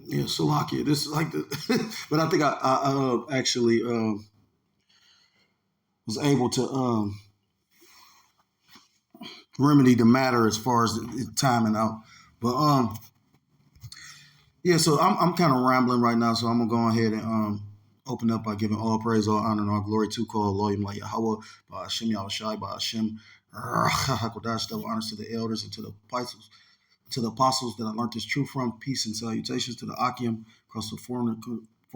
Yeah, Salakia. This is like the, but I think I actually was able to remedy the matter as far as the timing out. But yeah. So I'm kind of rambling right now, so I'm gonna go ahead and open up by giving all praise, all honor, and all glory to call Elohim like Yahweh, by Hashem Yahushai, by Hashem Hakodash. Double honors to the elders and to the apostles. To the apostles that I learned this truth from, peace and salutations to the Akim across the four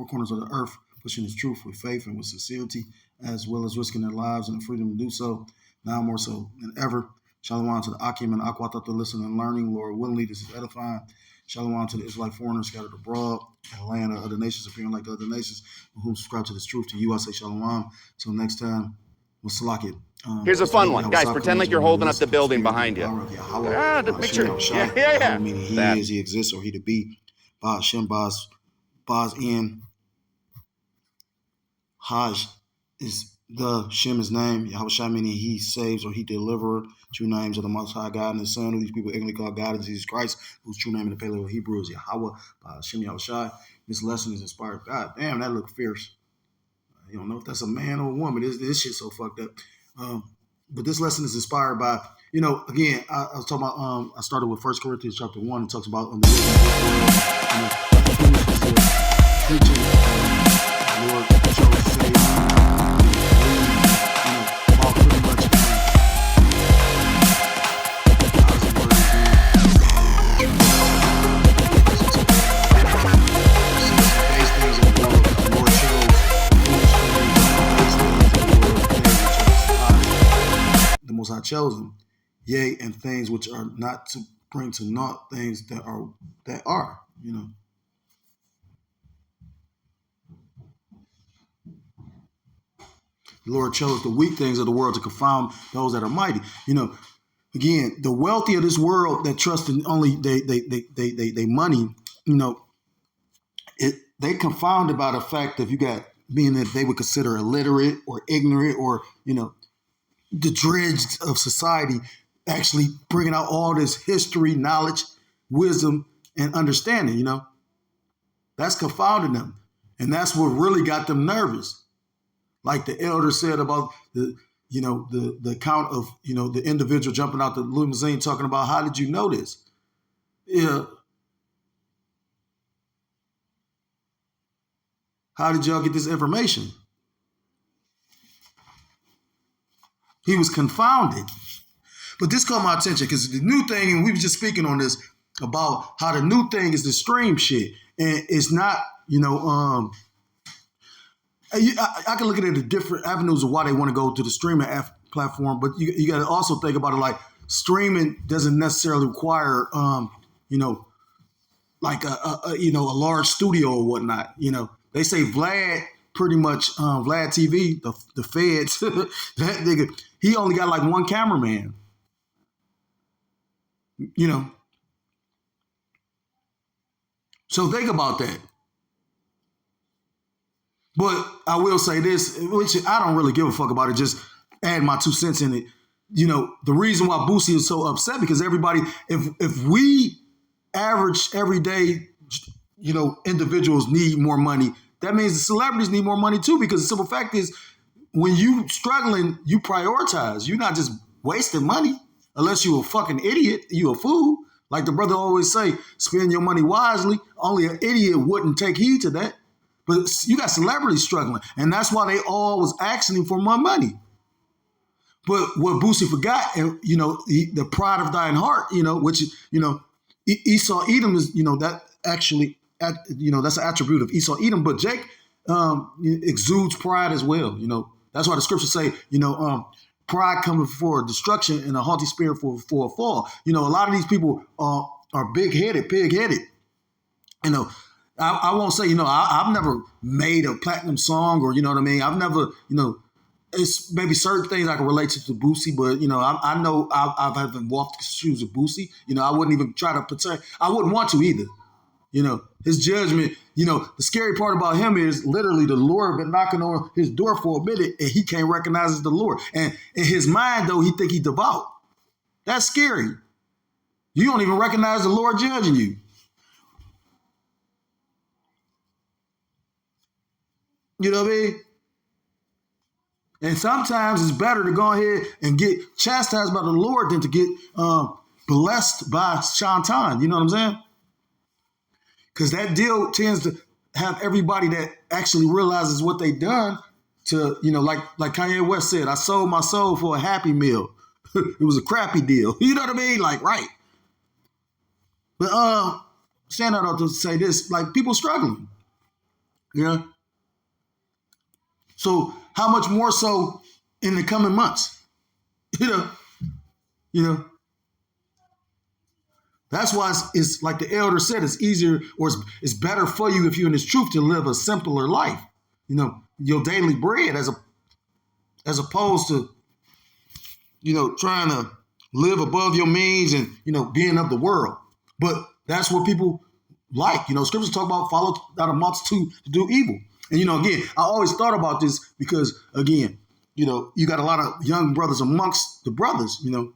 corners of the earth, pushing this truth with faith and with sincerity, as well as risking their lives and the freedom to do so, now more so than ever. Shalom to the Akim and Akwata to listen and learning. Lord willingly, this is edifying. Shalom to the Israelite foreigners scattered abroad, and land of other nations appearing like the other nations, whom subscribe to this truth. To you, I say shalom. Till next time, Wasalakit. Here's a fun one. Guys, pretend like you're holding up the building behind you. Make sure. Yeah. Meaning he is, he exists, or he to be. Ba Hashem, Baz in. Hajj is the Shem his name. Yahweh meaning he saves or he deliverer. True names of the Most High God and His Son, who these people ignorantly call God is Jesus Christ, whose true name in the Paleo Hebrew is Yahweh. Hashem Yahushai. This lesson is inspired. God damn, that look fierce. You don't know if that's a man or a woman. This shit's so fucked up. But this lesson is inspired by, again, I was talking about, I started with 1 Corinthians chapter 1. It talks about the preaching, Lord chose to say, all pretty much Most High chosen, yea, and things which are not to bring to naught things that are. The Lord chose the weak things of the world to confound those that are mighty. Again, the wealthy of this world that trust in only they money, they confounded by the fact that you got being that they would consider illiterate or ignorant or the dregs of society, actually bringing out all this history, knowledge, wisdom, and understanding, that's confounding them. And that's what really got them nervous. Like the elder said about the account of, the individual jumping out the limousine talking about, how did you know this? Yeah. How did y'all get this information? He was confounded. But this caught my attention because the new thing, and we were just speaking on this, about how the new thing is the stream shit. And it's not, I can look at it the different avenues of why they want to go to the streaming platform, but you got to also think about it like streaming doesn't necessarily require, like a large studio or whatnot. They say Vlad pretty much, Vlad TV, the feds, that nigga, he only got like one cameraman. So think about that. But I will say this, which I don't really give a fuck about it, just add my 2 cents in it. The reason why Boosie is so upset, because everybody, if we average everyday, individuals need more money, that means the celebrities need more money too, because the simple fact is, when you struggling, you prioritize. You're not just wasting money, unless you a fucking idiot, you a fool. Like the brother always say, spend your money wisely. Only an idiot wouldn't take heed to that. But you got celebrities struggling, and that's why they all was asking him for more money. But what Boosie forgot, and the pride of thine heart, which Esau Edom is, that actually, that's an attribute of Esau Edom. But Jake exudes pride as well. That's why the scriptures say, pride coming before destruction and a haughty spirit for a fall. A lot of these people are big-headed, pig-headed. I won't say, I've never made a platinum song or, what I mean? I've never, it's maybe certain things I can relate to Boosie, but, I know I haven't walked the shoes of Boosie. I wouldn't even try to pretend. I wouldn't want to either. His judgment, the scary part about him is literally the Lord been knocking on his door for a minute and he can't recognize as the Lord. And in his mind, though, he think he devout. That's scary. You don't even recognize the Lord judging you. You know what I mean? And sometimes it's better to go ahead and get chastised by the Lord than to get blessed by Shantan. You know what I'm saying? Because that deal tends to have everybody that actually realizes what they done to, like Kanye West said, I sold my soul for a happy meal. It was a crappy deal. You know what I mean? Like, right. But saying that to say this, like, people struggling. You know? So how much more so in the coming months? You know. That's why it's like the elder said, it's easier or it's better for you if you're in this truth to live a simpler life. Your daily bread as opposed to, trying to live above your means and, being of the world. But that's what people like. Scriptures talk about follow not a multitude to do evil. And, again, I always thought about this because, again, you got a lot of young brothers amongst the brothers, and,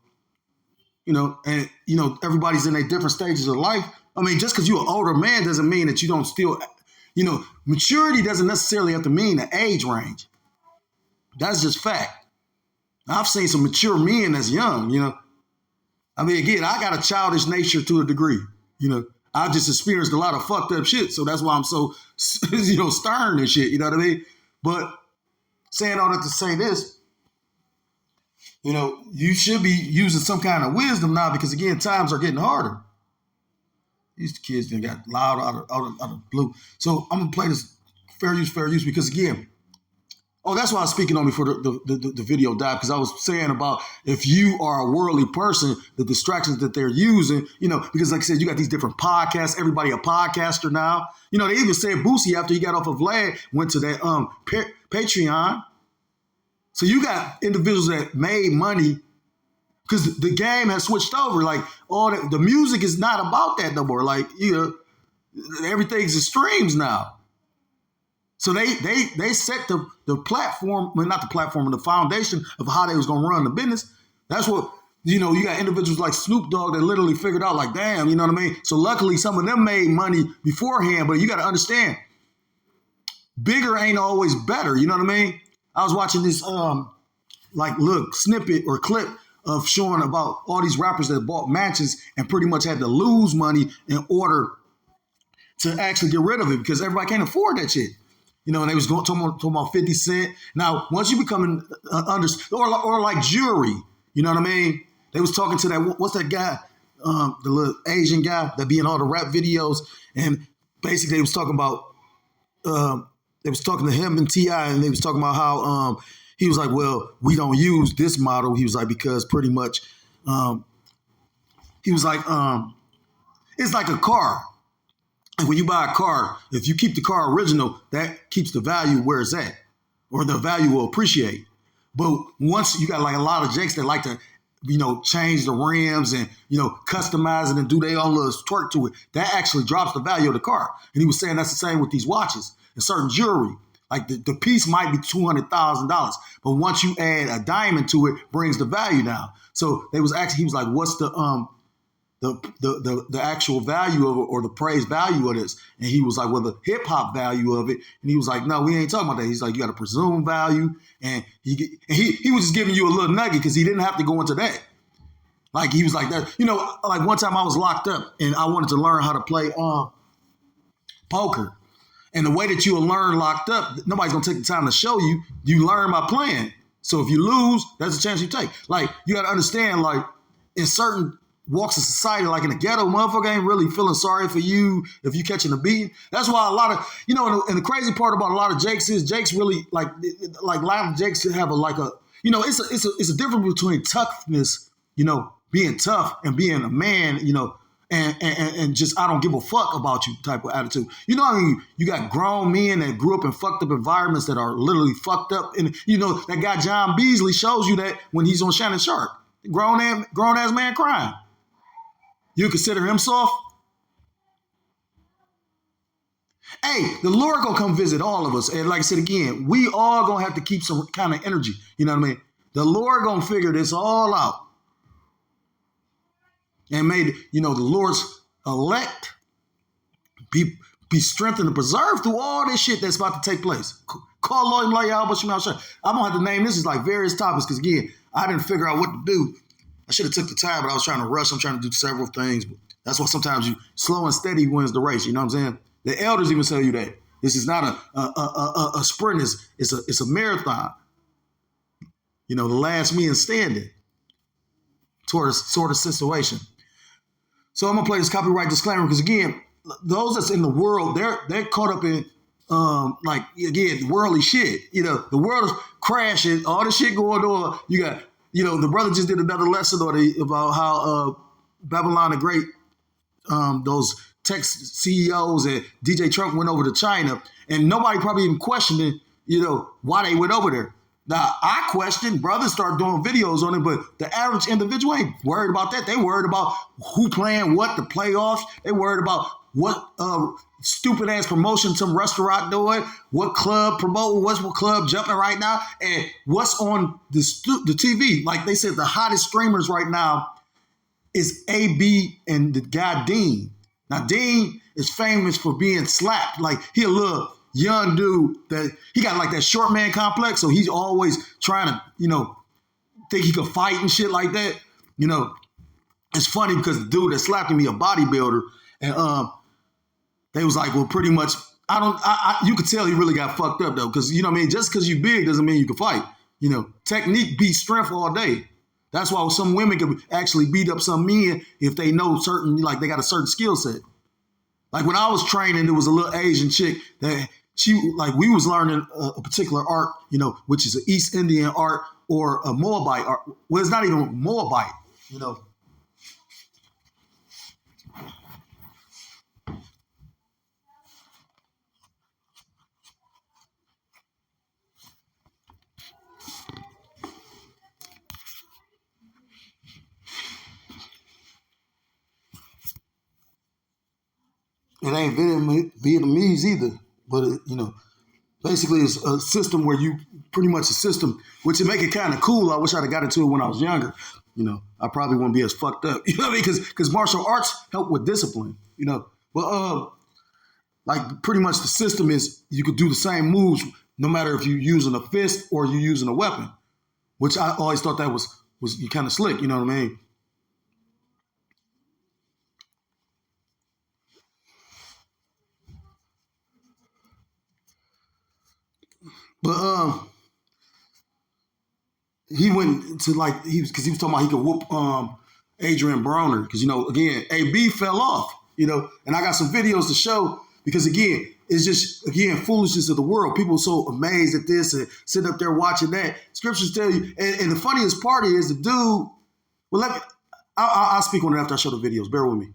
everybody's in their different stages of life. I mean, just because you're an older man doesn't mean that you don't still, maturity doesn't necessarily have to mean the age range. That's just fact. I've seen some mature men that's young, I mean, again, I got a childish nature to a degree, I've just experienced a lot of fucked up shit. So that's why I'm so, stern and shit, you know what I mean? But saying all that to say this, you should be using some kind of wisdom now because, again, times are getting harder. These kids done got loud out of the blue. So I'm going to play this fair use because, again, that's why I was speaking on before the video died, because I was saying about if you are a worldly person, the distractions that they're using, because like I said, you got these different podcasts, everybody a podcaster now. They even said Boosie, after he got off of Vlad, went to that Patreon. So you got individuals that made money because the game has switched over. Like the music is not about that no more. Like, everything's in streams now. So they set the platform, well, not the platform, the foundation of how they was going to run the business. That's what, you got individuals like Snoop Dogg that literally figured out like, damn, you know what I mean? So luckily some of them made money beforehand, but you got to understand, bigger ain't always better. You know what I mean? I was watching this snippet or clip of showing about all these rappers that bought mansions and pretty much had to lose money in order to actually get rid of it because everybody can't afford that shit. And they was talking about 50 Cent. Now, once you become or like Jury, you know what I mean? They was talking to that, what's that guy, the little Asian guy that be in all the rap videos. And basically they was talking about, they was talking to him and T.I. and they was talking about how he was like, well, we don't use this model. He was like, because pretty much, he was like, it's like a car. And when you buy a car, if you keep the car original, that keeps the value where it's at, or the value will appreciate. But once you got like a lot of jakes that like to, change the rims and, customize it and do their own little twerk to it, that actually drops the value of the car. And he was saying that's the same with these watches and certain jewelry. Like the piece might be $200,000, but once you add a diamond to it, brings the value down. So he was like, what's the actual value of it or the praise value of this? And he was like, well, the hip hop value of it. And he was like, no, we ain't talking about that. He's like, you got to presume value. And he was just giving you a little nugget because he didn't have to go into that. Like he was like that, like one time I was locked up and I wanted to learn how to play poker. And the way that you will learn locked up, nobody's going to take the time to show you. You learn by playing. So if you lose, that's a chance you take. Like, you got to understand, like, in certain walks of society, like in the ghetto, motherfucker ain't really feeling sorry for you if you catching a beat. That's why a lot of, and the crazy part about a lot of Jakes is Jakes really, like a lot of Jakes have it's a difference between toughness, being tough and being a man, and just I don't give a fuck about you type of attitude. You got grown men that grew up in fucked up environments that are literally fucked up. And that guy John Beasley shows you that when he's on Shannon Sharp, grown ass man crying. You consider him soft? Hey, the Lord gonna come visit all of us. And like I said again, we all gonna have to keep some kind of energy. You know what I mean? The Lord gonna figure this all out. And may the Lord's elect be strengthened and preserved through all this shit that's about to take place. call Lord like y'all, but I'm gonna have to name this as like various topics because again, I didn't figure out what to do. I should have took the time, but I was trying to rush. I'm trying to do several things. But that's why sometimes you slow and steady wins the race. You know what I'm saying? The elders even tell you that this is not a sprint. It's a marathon. You know, the last man standing sort of situation. So I'm gonna play this copyright disclaimer because again, those that's in the world, they're caught up in like again worldly shit. You know, the world is crashing, all the shit going on. You got, you know, the brother just did another lesson about how Babylon the Great, those tech CEOs and DJ Trump went over to China, and nobody probably even questioning, you know, why they went over there. Now, I question, brothers start doing videos on it, but the average individual ain't worried about that. They worried about who playing what, the playoffs. They worried about what stupid-ass promotion some restaurant doing, what club promoting, what club jumping right now, and what's on the TV. Like they said, the hottest streamers right now is AB and the guy Dean. Now, Dean is famous for being slapped. Like, he a little young dude that he got like that short man complex, so he's always trying to, you know, think he could fight and shit like that. You know, it's funny because the dude that slapped him, he a bodybuilder, and they was like, well, pretty much, you could tell he really got fucked up though, because you know what I mean, just because you big doesn't mean you can fight. You know, technique beats strength all day. That's why some women can actually beat up some men if they know certain, like they got a certain skill set. Like when I was training, there was a little Asian chick that we was learning a particular art, you know, which is an East Indian art or a Moabite art. Well, it's not even Moabite, you know. It ain't Vietnamese either, but you know, basically it's a system where you pretty much a system, which would make it kind of cool. I wish I'd have got into it when I was younger. You know, I probably wouldn't be as fucked up. You know what I mean? Because martial arts help with discipline. You know, but like pretty much the system is you could do the same moves no matter if you're using a fist or you're using a weapon, which I always thought that was kind of slick. You know what I mean? But he went to like because he was talking about he could whoop Adrian Broner because you know again AB fell off, you know, and I got some videos to show because again it's just again foolishness of the world. People are so amazed at this and sitting up there watching that. Scriptures tell you, and the funniest part is the dude. Well, I'll speak on it after I show the videos. Bear with me.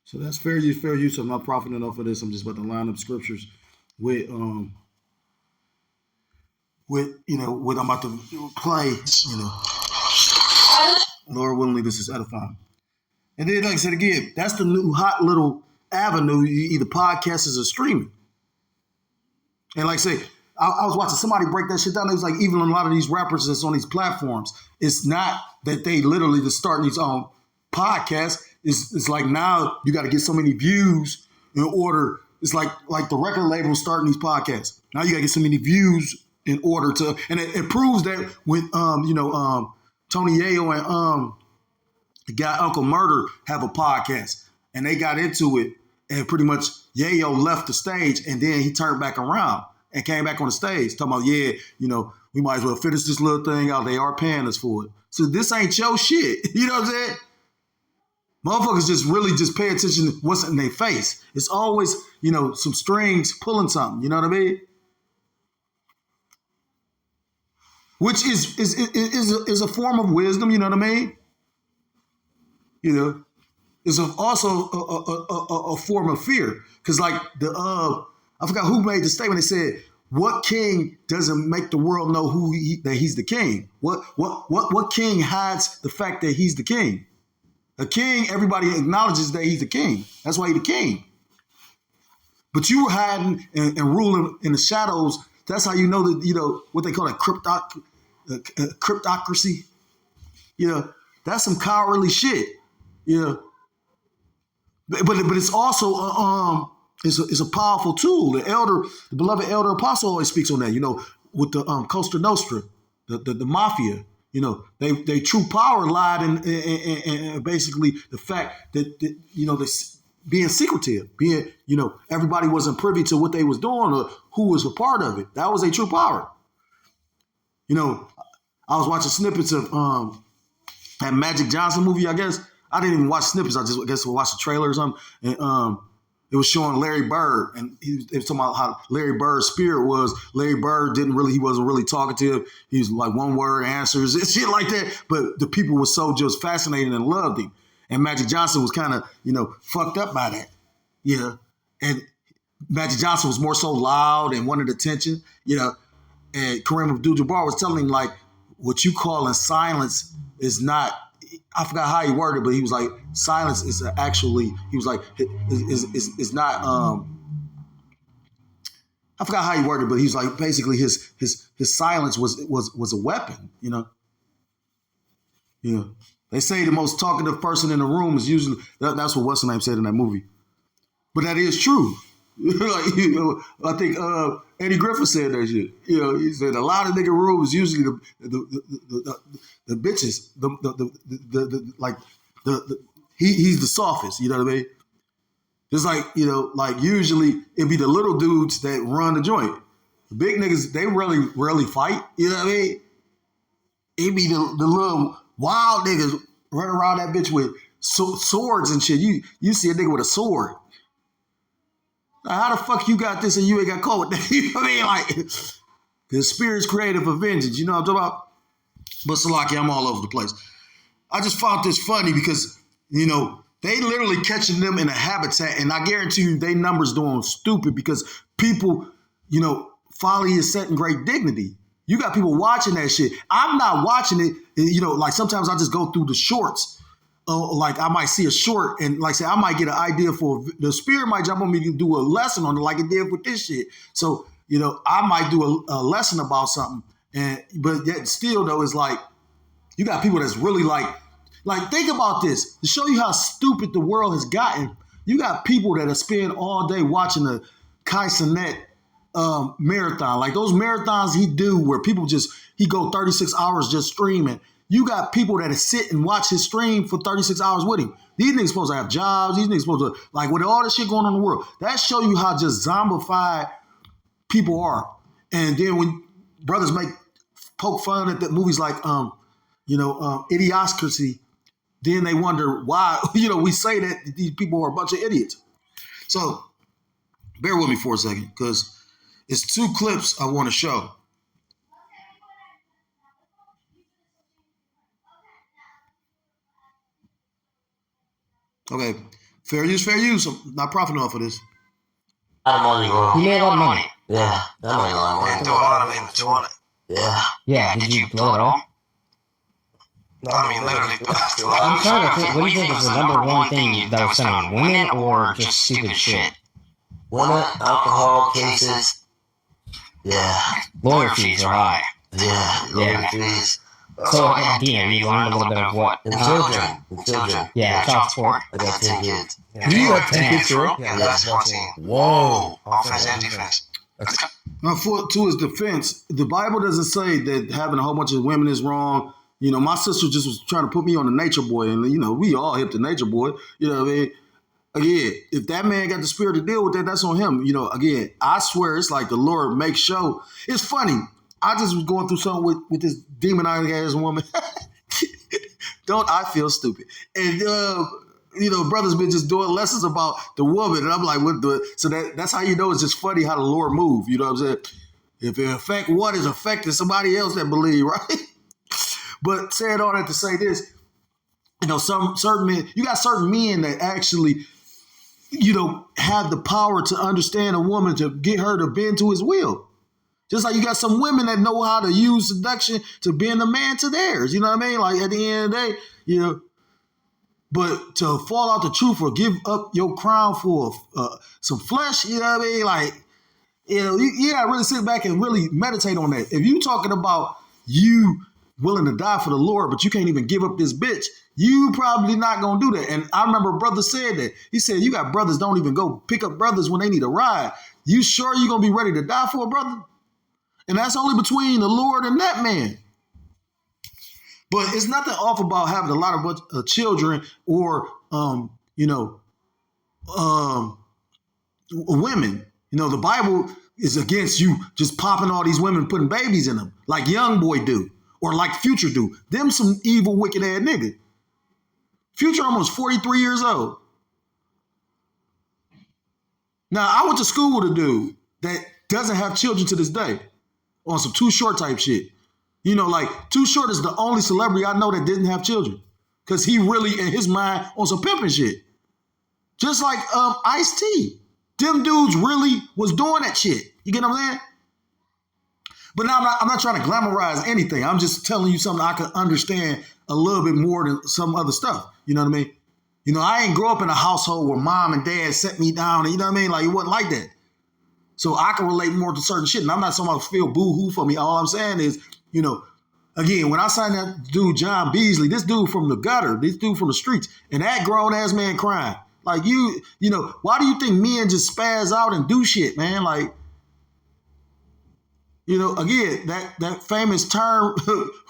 So that's fair use. I'm not profiting off of this. I'm just about to line up scriptures with you know what I'm about to play. You know, Lord willingly, this is edifying. And then, like I said again, that's the new hot little avenue. Either podcasts or streaming. And like I say, I was watching somebody break that shit down. It was like even a lot of these rappers that's on these platforms, it's not that they literally just starting these podcasts. It's like now you got to get so many views in order. It's like the record label starting these podcasts. Now you got to get so many views in order to, and it proves that when Tony Yayo and the guy Uncle Murder have a podcast, and they got into it, and pretty much Yayo left the stage, and then he turned back around and came back on the stage talking about, yeah, you know, we might as well finish this little thing out. They are paying us for it. So this ain't your shit. You know what I'm saying? Motherfuckers just really just pay attention to what's in their face. It's always, you know, some strings pulling something. You know what I mean? Which is a form of wisdom. You know what I mean? You know, it's also a form of fear. Because like I forgot who made the statement. They said, what king doesn't make the world know that he's the king? What king hides the fact that he's the king? A king, everybody acknowledges that he's the king. That's why he's the king. But you were hiding and ruling in the shadows. That's how you know that, what they call a cryptocracy. That's some cowardly shit. But it's also it's a powerful tool. The beloved elder apostle always speaks on that. With the Costa Nostra, the mafia. They true power lied in basically the fact that this being secretive, everybody wasn't privy to what they was doing or who was a part of it. That was a true power. I was watching snippets of that Magic Johnson movie, I guess. I didn't even watch snippets. I guess watched the trailer or something. And it was showing Larry Bird, and he was talking about how Larry Bird's spirit was. Larry Bird he wasn't really talkative. He was like one word answers and shit like that. But the people were so just fascinated and loved him. And Magic Johnson was kind of, fucked up by that. Yeah. And Magic Johnson was more so loud and wanted attention, And Kareem Abdul-Jabbar was telling him, like, what you call in silence is not, I forgot how he worded it, but he was like, silence is actually, he was like, is not, I forgot how he worded it, but he was like, basically his silence was a weapon, Yeah. They say the most talkative person in the room is usually, that's what what's-her-name said in that movie. But that is true. I think Eddie Griffin said that shit. He said a lot of nigga room is usually the bitches. He's the softest. You know what I mean? Just like like usually it'd be the little dudes that run the joint. The big niggas they rarely fight. You know what I mean? It'd be the little wild niggas running around that bitch with swords and shit. You see a nigga with a sword. How the fuck you got this and you ain't got caught with that? You know what I mean? Like, the spirit's creative for vengeance. You know what I'm talking about? But Salaki, I'm all over the place. I just found this funny because, they literally catching them in a habitat, and I guarantee you they numbers doing stupid because people, folly is set in great dignity. You got people watching that shit. I'm not watching it. Like sometimes I just go through the shorts. Like I might see a short and like say I might get an idea for the spirit might jump on me to do a lesson on it like it did with this shit. So I might do a lesson about something, but yet still though it's like you got people that's really like think about this to show you how stupid the world has gotten. You got people that spend all day watching the Kai Cenat marathon, like those marathons he do where people he go 36 hours just streaming. You got people that sit and watch his stream for 36 hours with him. These niggas supposed to have jobs. These niggas supposed to, like, with all this shit going on in the world, that show you how just zombified people are. And then when brothers poke fun at the movies like, Idiocracy, then they wonder why, we say that these people are a bunch of idiots. So bear with me for a second because it's 2 clips I want to show. Okay, fair use. I'm not profiting off of this. A lot of money, bro. You made a lot of money. Yeah, that made a lot of money. And threw a lot of image on it. Yeah. Yeah, did you blow it all? I mean, literally. I'm trying to think, what do you think is the number one thing that was spent on women or just stupid shit? Women, alcohol cases. Yeah. Lawyer fees are high. Yeah. Lawyer fees. So at DMV, you learned a little bit of what? And children. Yeah, child support. I got 10 kids. Do you have 10 kids, bro? Yeah, that's one team. Whoa. Offense and defense. Now, to his defense, the Bible doesn't say that having a whole bunch of women is wrong. My sister just was trying to put me on the nature boy, and we all hip the nature boy. You know what I mean? Again, if that man got the spirit to deal with that, that's on him. Again, I swear it's like the Lord makes show. It's funny. I just was going through something with this demonic ass woman. Don't I feel stupid? And brothers been just doing lessons about the woman, and I'm like, so that's how you know it's just funny how the Lord move. You know what I'm saying? If it affect one, it's affecting somebody else that believe, right? But saying all that to say this, certain men, you got certain men that actually, have the power to understand a woman to get her to bend to his will. Just like you got some women that know how to use seduction to bend a man to theirs. You know what I mean? Like at the end of the day, you know. But to fall out the truth or give up your crown for some flesh, you know what I mean? Like, you know, you gotta really sit back and really meditate on that. If you talking about you willing to die for the Lord, but you can't even give up this bitch, you probably not gonna do that. And I remember a brother said that. He said, you got brothers don't even go pick up brothers when they need a ride. You sure you gonna be ready to die for a brother? And that's only between the Lord and that man. But it's nothing off about having a lot of children or, women. You know, the Bible is against you just popping all these women, putting babies in them, like Young Boy do, or like Future do. Them some evil, wicked ass nigga. Future almost 43 years old. Now, I went to school with a dude that doesn't have children to this day on some Too Short type shit. You know, like Too Short is the only celebrity I know that didn't have children. Because he really, in his mind, on some pimping shit. Just like Ice-T. Them dudes really was doing that shit. You get what I'm saying? But now I'm not trying to glamorize anything. I'm just telling you something I can understand a little bit more than some other stuff. You know what I mean? You know, I ain't grow up in a household where mom and dad set me down. And you know what I mean? Like, it wasn't like that. So I can relate more to certain shit. And I'm not someone who feel boo-hoo for me. All I'm saying is, you know, again, when I signed that dude, John Beasley, this dude from the gutter, this dude from the streets, and that grown-ass man crying. Like, you know, why do you think men just spaz out and do shit, man? Like, you know, again, that famous term,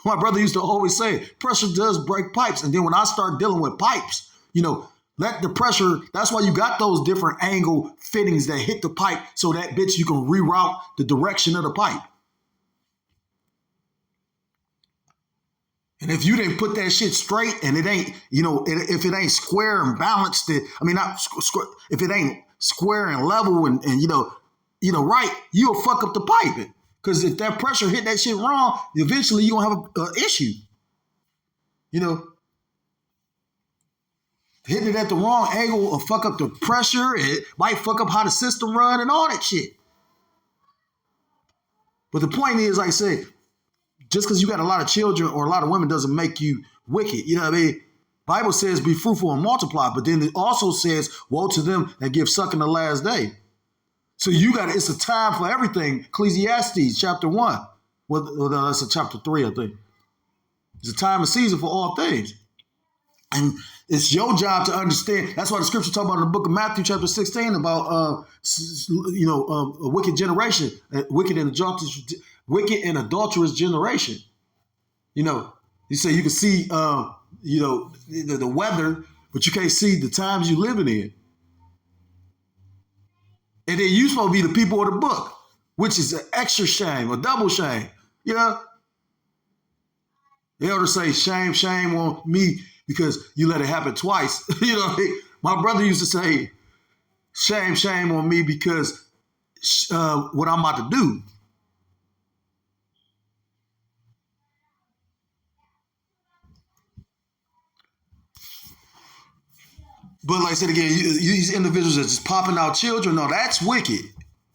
my brother used to always say, pressure does break pipes. And then when I start dealing with pipes, you know, let the pressure, that's why you got those different angle fittings that hit the pipe so that bitch you can reroute the direction of the pipe. And if you didn't put that shit straight and it ain't, you know, if it ain't square and balanced, if it ain't square and level and you know, right, you'll fuck up the pipe. Because if that pressure hit that shit wrong, eventually you're going to have an issue. You know, hitting it at the wrong angle will fuck up the pressure. It might fuck up how the system run and all that shit. But the point is, like I said, just because you got a lot of children or a lot of women doesn't make you wicked. You know what I mean? Bible says be fruitful and multiply, but then it also says, woe to them that give suck in the last day. So it's a time for everything. Ecclesiastes chapter 1. Well, that's chapter 3, I think. It's a time and season for all things. And it's your job to understand. That's why the scripture talk about in the book of Matthew chapter 16 about, a wicked generation, wicked and adulterous generation. You know, you say you can see, the weather, but you can't see the times you living in. And then you supposed to be the people of the book, which is an extra shame, a double shame. You know? The elders say, shame, shame on me because you let it happen twice. You know, my brother used to say, shame, shame on me because what I'm about to do. But like I said again, these individuals are just popping out children. No, that's wicked.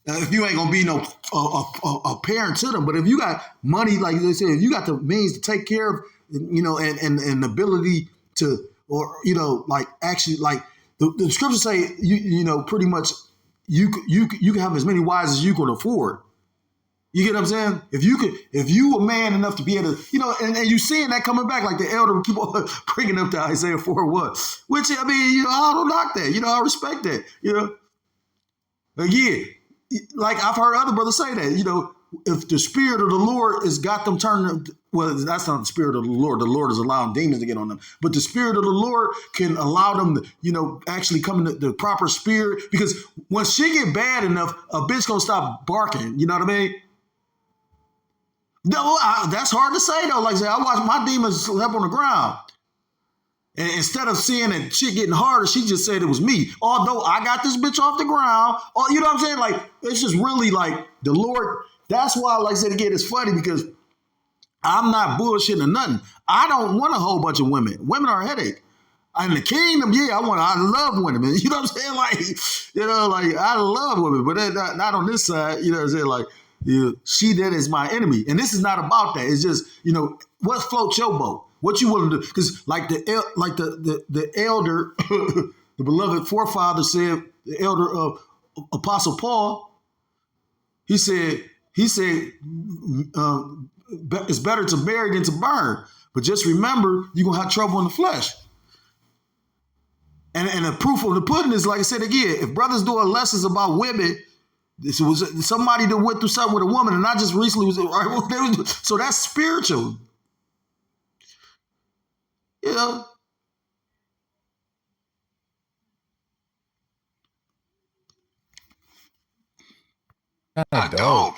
If you ain't gonna be no a parent to them, but if you got money, like they said, if you got the means to take care of, you know, and ability to, or you know, like actually, like the scriptures say, you know, pretty much you can have as many wives as you can afford. You get what I'm saying? If you a man enough to be able to, you know, and you seeing that coming back, like the elder people bringing up to Isaiah 4:1, which, I mean, you know, I don't knock that. You know, I respect that. You know, again, like I've heard other brothers say that, you know, if the spirit of the Lord has got them turning, well, that's not the spirit of the Lord. The Lord is allowing demons to get on them. But the spirit of the Lord can allow them to, you know, actually come into the proper spirit. Because when shit get bad enough, a bitch gonna stop barking. You know what I mean? No, that's hard to say though. Like I said, I watched my demons slept on the ground. And instead of seeing that shit getting harder, she just said it was me. Although I got this bitch off the ground. Or, you know what I'm saying? Like, it's just really like the Lord. That's why, like I said again, it's funny because I'm not bullshitting or nothing. I don't want a whole bunch of women. Women are a headache. In the kingdom, yeah, I love women. You know what I'm saying? Like, you know, like I love women, but not on this side. You know what I'm saying? Like, she that is my enemy. And this is not about that. It's just, what floats your boat? What you willing to do? Because like the elder, the beloved forefather said, the elder of Apostle Paul, he said, it's better to marry than to burn. But just remember, you're going to have trouble in the flesh. And the proof of the pudding is, like I said again, if brothers doing lessons about women, this was somebody that went through something with a woman, and not just recently. So that's spiritual. Dope.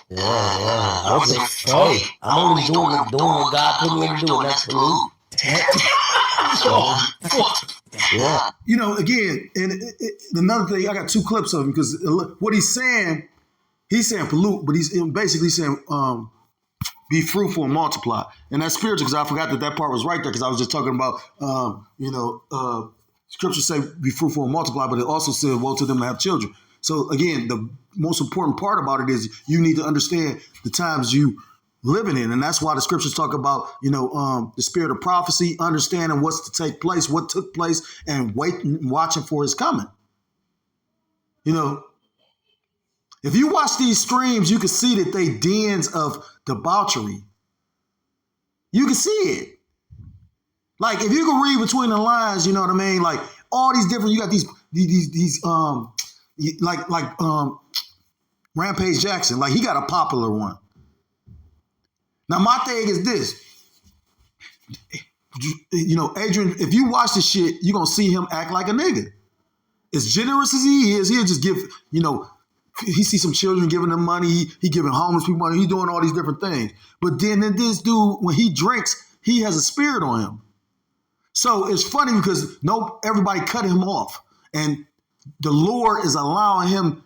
Yeah. Hey, I'm only doing what God put me to do, and that's pollute. Yeah. Again, and another thing, I got two clips of him because what he's saying pollute, but he's basically saying be fruitful and multiply. And that's spiritual because I forgot that part was right there because I was just talking about, scripture say be fruitful and multiply, but it also said woe to them that have children. So again, the most important part about it is you need to understand the times you living in. And that's why the scriptures talk about, the spirit of prophecy, understanding what's to take place, what took place, and watching for his coming. If you watch these streams, you can see that they dens of debauchery. You can see it. Like, if you can read between the lines, you know what I mean? Like, all these different, you got these Rampage Jackson, like he got a popular one. Now, my thing is this. Adrian, if you watch this shit, you're going to see him act like a nigga. As generous as he is, he'll just give, he sees some children giving them money. He giving homeless people money. He doing all these different things. But then this dude, when he drinks, he has a spirit on him. So it's funny because everybody cut him off. And the Lord is allowing him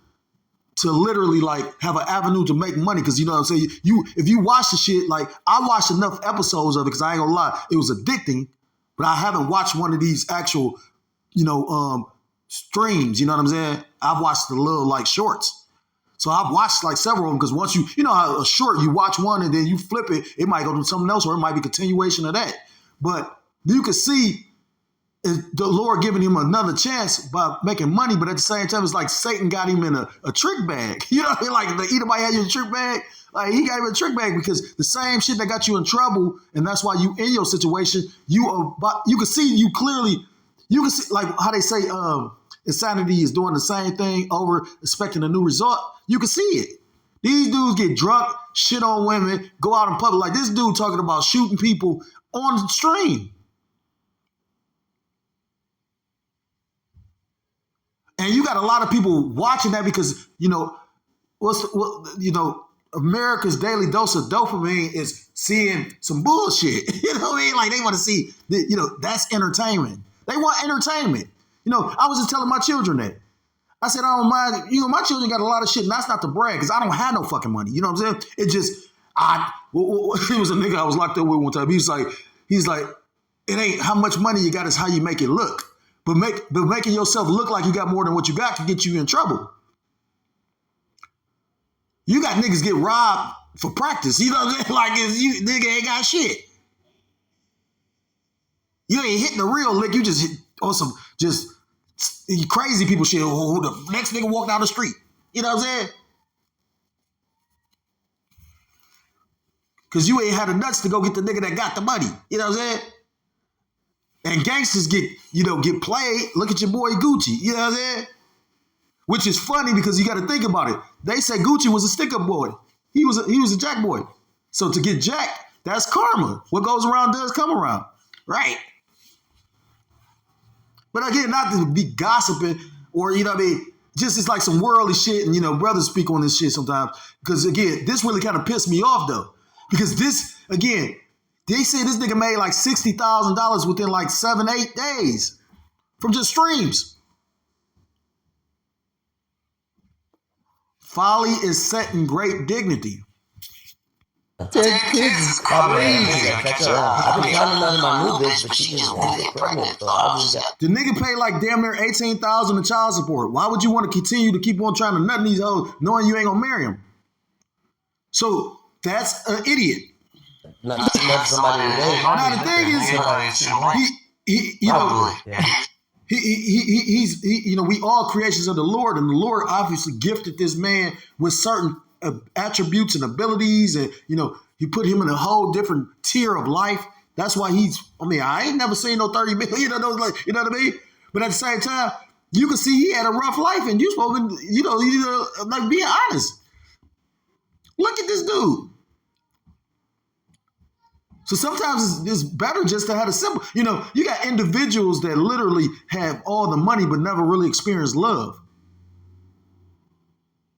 to literally have an avenue to make money. Because you know what I'm saying? If you watch the shit, I watched enough episodes of it because I ain't gonna lie, it was addicting, but I haven't watched one of these actual, streams, you know what I'm saying? I've watched the little shorts. So I've watched several of them because once you know how a short, you watch one and then you flip it, it might go to something else or it might be a continuation of that. But you can see the Lord giving him another chance by making money, but at the same time, it's like Satan got him in a trick bag. You know what I mean? Like the Edomite had you in a trick bag. Like he got him in a trick bag because the same shit that got you in trouble, and that's why you in your situation, you can see like how they say insanity is doing the same thing over expecting a new result. You can see it. These dudes get drunk, shit on women, go out in public. Like this dude talking about shooting people on the stream. And you got a lot of people watching that because, America's daily dose of dopamine is seeing some bullshit. You know what I mean? Like they want to see, that's entertainment. They want entertainment. I was just telling my children that. I said, I don't mind. My children got a lot of shit, and that's not to brag because I don't have no fucking money. You know what I'm saying? It just, it was a nigga I was locked up with one time. He's like, it ain't how much money you got, it's how you make it look. But making yourself look like you got more than what you got can get you in trouble. You got niggas get robbed for practice. You know what I'm saying? Like, nigga ain't got shit. You ain't hitting the real lick. You just hit on some crazy people shit. Who the next nigga walk down the street. You know what I'm saying? Because you ain't had the nuts to go get the nigga that got the money. You know what I'm saying? And gangsters get played. Look at your boy Gucci. You know what I'm saying? Which is funny because you got to think about it. They say Gucci was a stick-up boy. He was a jack boy. So to get jacked, that's karma. What goes around does come around. Right. But again, not to be gossiping or, just it's like some worldly shit. And, brothers speak on this shit sometimes. Because, again, this really kind of pissed me off, though. Because this, again, they say this nigga made like $60,000 within like 7-8 days from just streams. Folly is set in great dignity. 10 kids is crazy. I've been trying to learn my new bitch, but she just won't get pregnant. So I just got. The nigga paid like damn near $18,000 in child support. Why would you want to continue to keep on trying to nut in these hoes knowing you ain't gonna marry them? So that's an idiot. Not somebody today. Now the thing is, he you know, he's you know, we all creations of the Lord, and the Lord obviously gifted this man with certain attributes and abilities, and you know, he put him in a whole different tier of life. That's why I ain't never seen no 30 million, you know what I mean? But at the same time, you can see he had a rough life, and you supposed to, you know, like being honest. Look at this dude. So sometimes it's better just to have a simple, you know, you got individuals that literally have all the money but never really experience love.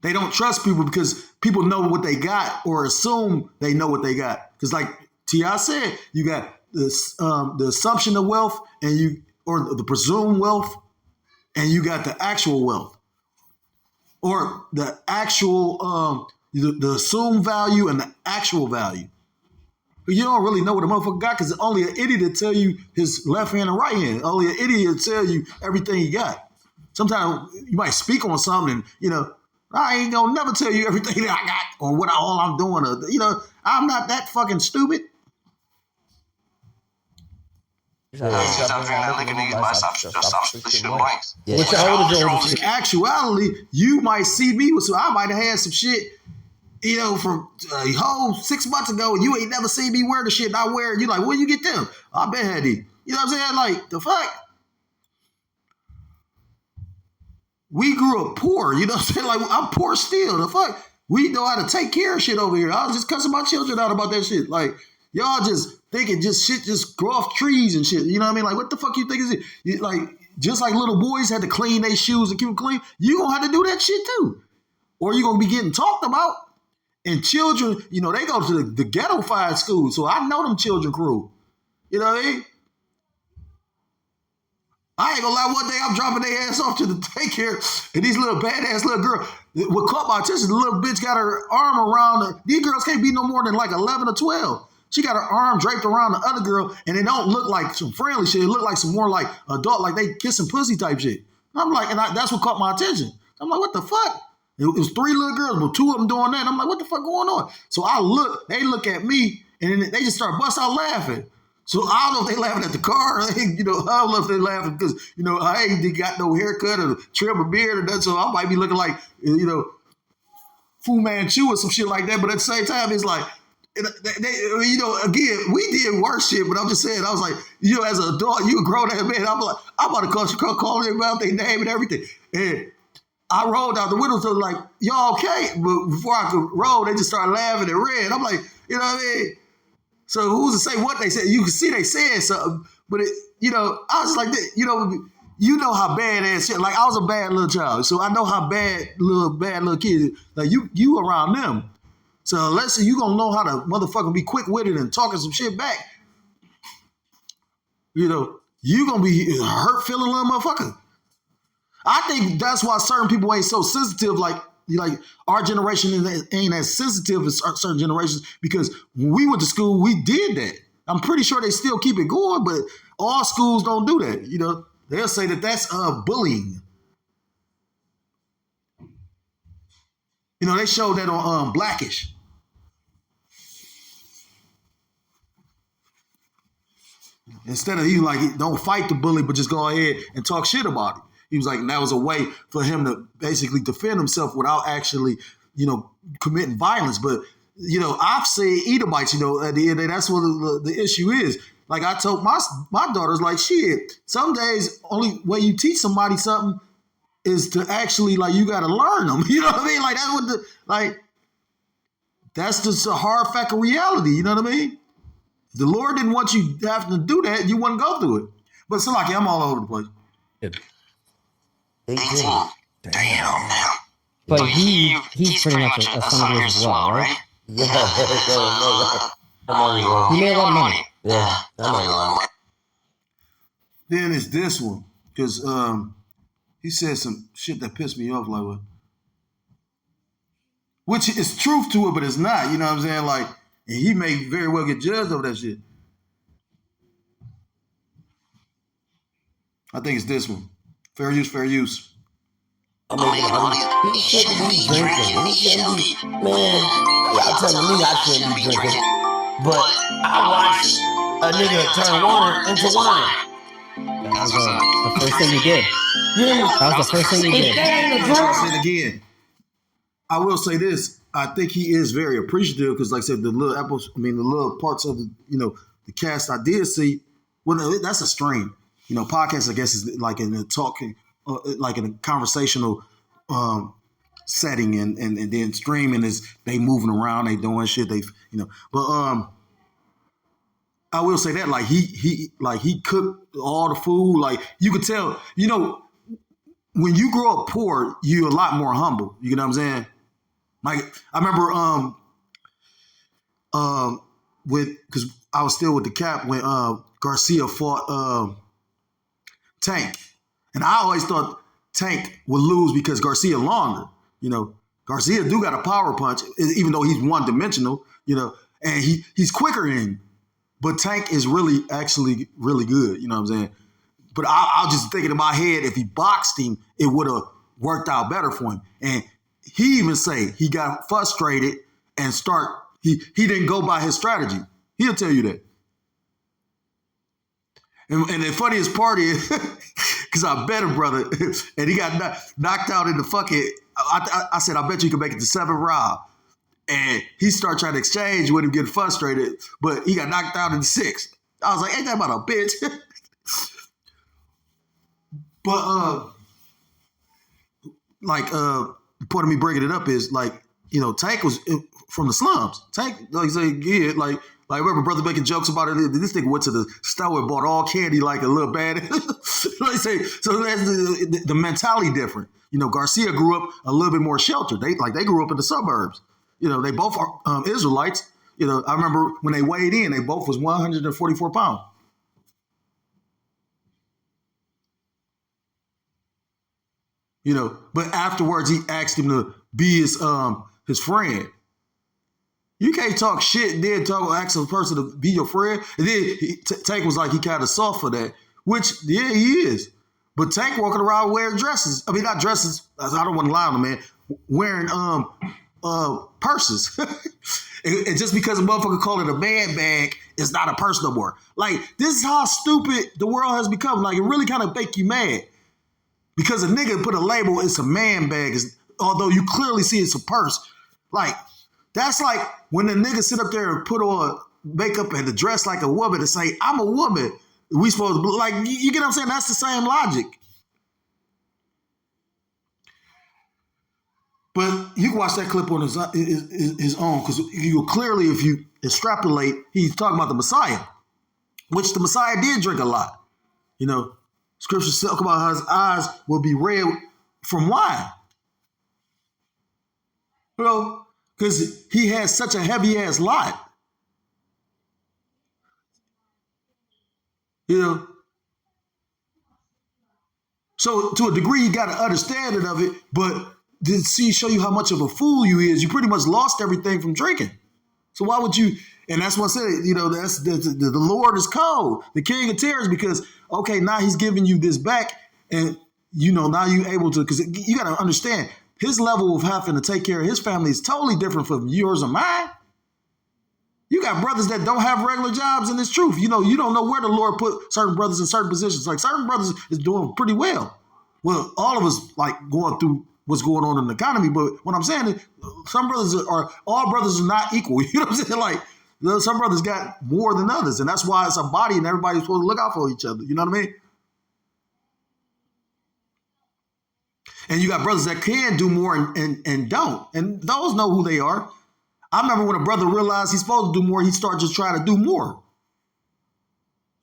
They don't trust people because people know what they got or assume they know what they got. Because like T.I. said, you got the assumption of wealth or the presumed wealth, and you got the actual wealth. Or the actual, the assumed value and the actual value. But you don't really know what a motherfucker got because only an idiot will tell you his left hand and right hand. Only an idiot will tell you everything he got. Sometimes you might speak on something and, you know, I ain't gonna never tell you everything that I got or what all I'm doing. Or, you know, I'm not that fucking stupid. In actuality, you might see me with I might have had some shit, you know, from a whole 6 months ago. You ain't never seen me wear the shit I wear. You like, where you get them? I been had these. You know what I'm saying? Like, the fuck? We grew up poor. You know what I'm saying? Like, I'm poor still. The fuck? We know how to take care of shit over here. I was just cussing my children out about that shit. Like, y'all just thinking shit just grow off trees and shit. You know what I mean? Like, what the fuck you think is it? Like, just like little boys had to clean their shoes and keep them clean, you gonna have to do that shit too. Or you gonna be getting talked about. And children, you know, they go to the ghetto-fied school. So I know them children crew. You know what I mean? I ain't gonna lie, one day I'm dropping their ass off to the daycare, and these little badass little girl, what caught my attention, the little bitch got her arm around her. These girls can't be no more than like 11 or 12. She got her arm draped around the other girl, and it don't look like some friendly shit. It look like some more like adult, like they kissing pussy type shit. I'm like, that's what caught my attention. I'm like, what the fuck? It was 3 little girls, but 2 of them doing that. And I'm like, what the fuck going on? So they look at me, and then they just start bust out laughing. So I don't know if they laughing at the car, or you know, I don't know if they laughing because, you know, I ain't got no haircut or trim or beard or that, so I might be looking like, you know, Fu Manchu or some shit like that. But at the same time, it's like, you know, again, we did worse shit, but I'm just saying, I was like, you know, as an adult, you a grown ass man, I'm like, I'm about to call them out their name and everything. And I rolled out the window, so like, y'all okay? But before I could roll, they just started laughing and ran. I'm like, you know what I mean? So who's to say what they said? You can see they said something, but you know, I was like, you know how badass shit. Like I was a bad little child, so I know how bad little kids. Like you around them, so let's say you gonna know how to motherfucking be quick witted and talking some shit back. You know, you gonna be hurt feeling little motherfucker. I think that's why certain people ain't so sensitive. Like our generation ain't as sensitive as certain generations because when we went to school, we did that. I'm pretty sure they still keep it going, but all schools don't do that. You know, they'll say that that's bullying. You know, they showed that on Blackish. Instead of he like, don't fight the bully, but just go ahead and talk shit about it. He was like, and that was a way for him to basically defend himself without actually, you know, committing violence. But, you know, I've seen Edomites, you know, at the end of the day, that's what the issue is. Like I told my daughters, like, shit, some days only way you teach somebody something is to actually, like, you got to learn them. You know what I mean? Like, that's just a hard fact of reality. You know what I mean? The Lord didn't want you having to do that. You wouldn't go through it. But it's like, I'm all over the place. 18. Damn. But he's pretty much a son of his as well, right? Yeah. He made a lot of money. Yeah. That made a lot of money. Then it's this one, because he said some shit that pissed me off, like, which is truth to it, but it's not. You know what I'm saying? Like, and he may very well get judged over that shit. I think it's this one. Fair use, fair use. I'm he shouldn't be drinking. He shouldn't be, man. Y'all telling me I shouldn't be drinking, but I watched a nigga turn water into wine. That was the first thing he did. Yeah, That was the first thing he did. And again, I will say this. I think he is very appreciative because, like I said, the little parts of the, the cast I did see, well, that's a strain. Podcast, I guess, is like in a talking, like in a conversational setting, and then streaming is they moving around, they doing shit, but I will say that, like, he cooked all the food, like, you could tell, when you grow up poor, you're a lot more humble. You know what I'm saying? Like, I remember because I was still with the Cap when Garcia fought Tank. And I always thought Tank would lose because Garcia longer. Garcia do got a power punch, even though he's one-dimensional, and he's quicker than him. But Tank is actually really good, you know what I'm saying? But I was just thinking in my head, if he boxed him, it would have worked out better for him. And he even say he got frustrated and he didn't go by his strategy. He'll tell you that. And the funniest part is, because I bet him, brother, and he got knocked out in the fucking, I said, I bet you can make it to 7th round. And he started trying to exchange with him, getting frustrated, but he got knocked out in the 6th. I was like, ain't that about a bitch? But, the point of me bringing it up is, like, Tank was from the slums. Tank, like, say, yeah, like I remember brother making jokes about it. This nigga went to the store and bought all candy like a little bad. Like, say, so that's the mentality different. Garcia grew up a little bit more sheltered. They grew up in the suburbs. They both are Israelites. I remember when they weighed in, they both was 144 pounds. But afterwards he asked him to be his friend. You can't talk shit and then ask a person to be your friend. And then Tank was like, he kind of soft for that, which, yeah, he is. But Tank walking around wearing dresses. I mean, not dresses. I don't want to lie on him, man. Wearing purses. and just because a motherfucker call it a man bag, it's not a purse no more. Like, this is how stupid the world has become. Like, it really kind of make you mad. Because a nigga put a label, it's a man bag, although you clearly see it's a purse. Like, that's like when the nigga sit up there and put on makeup and dress like a woman and say, I'm a woman. We supposed to, like, you get what I'm saying? That's the same logic. But you can watch that clip on his own, because you clearly, if you extrapolate, he's talking about the Messiah, which the Messiah did drink a lot. Scriptures talk about how his eyes will be red from wine. Because he has such a heavy ass lot. So to a degree, you got an understanding of it, but to show you how much of a fool you is, you pretty much lost everything from drinking. So why would you? And that's what I said, that's the Lord is cold, the King of Terrors, because, okay, now he's giving you this back, and, now you're able to, because you got to understand, his level of having to take care of his family is totally different from yours or mine. You got brothers that don't have regular jobs, and it's truth. You don't know where the Lord put certain brothers in certain positions. Like, certain brothers is doing pretty well. Well, all of us, like, going through what's going on in the economy, but what I'm saying is all brothers are not equal. You know what I'm saying? Like, some brothers got more than others, and that's why it's a body and everybody's supposed to look out for each other. You know what I mean? And you got brothers that can do more and don't, and those know who they are. I remember when a brother realized he's supposed to do more, he started just trying to do more.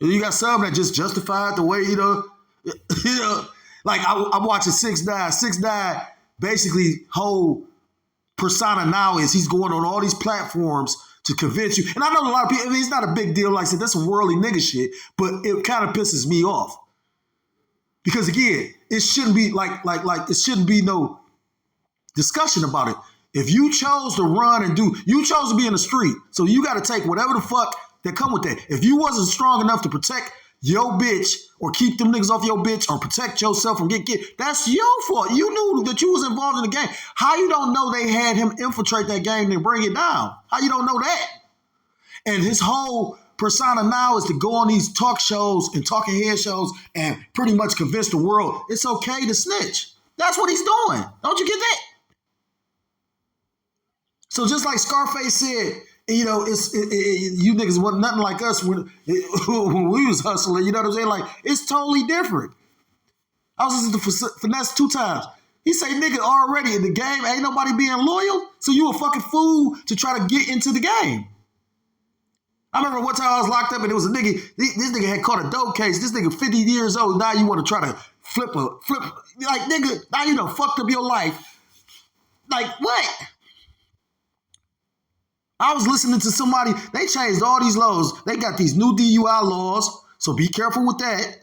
And you got some that just justified the way, like I'm watching 6ix9ine. 6ix9ine basically whole persona now is he's going on all these platforms to convince you. And I know a lot of people, it's not a big deal. Like I said, that's some worldly nigga shit, but it kind of pisses me off. Because again, it shouldn't be like it shouldn't be no discussion about it. If you chose to run and you chose to be in the street, so you got to take whatever the fuck that come with that. If you wasn't strong enough to protect your bitch or keep them niggas off your bitch or protect yourself from getting killed. That's your fault. You knew that you was involved in the game. How you don't know they had him infiltrate that game and bring it down? How you don't know that? And his whole persona now is to go on these talk shows and talking head shows and pretty much convince the world it's okay to snitch. That's what he's doing. Don't you get that? So just like Scarface said, you know, you niggas wasn't nothing like us when we was hustling. You know what I'm saying? Like, it's totally different. I was listening to Finesse 2 times. He say, nigga, already in the game, ain't nobody being loyal, so you a fucking fool to try to get into the game. I remember one time I was locked up and it was a nigga, this nigga had caught a dope case. This nigga 50 years old, now you want to try to flip, like, nigga, now you done fucked up your life. Like, what? I was listening to somebody, they changed all these laws. They got these new DUI laws, so be careful with that.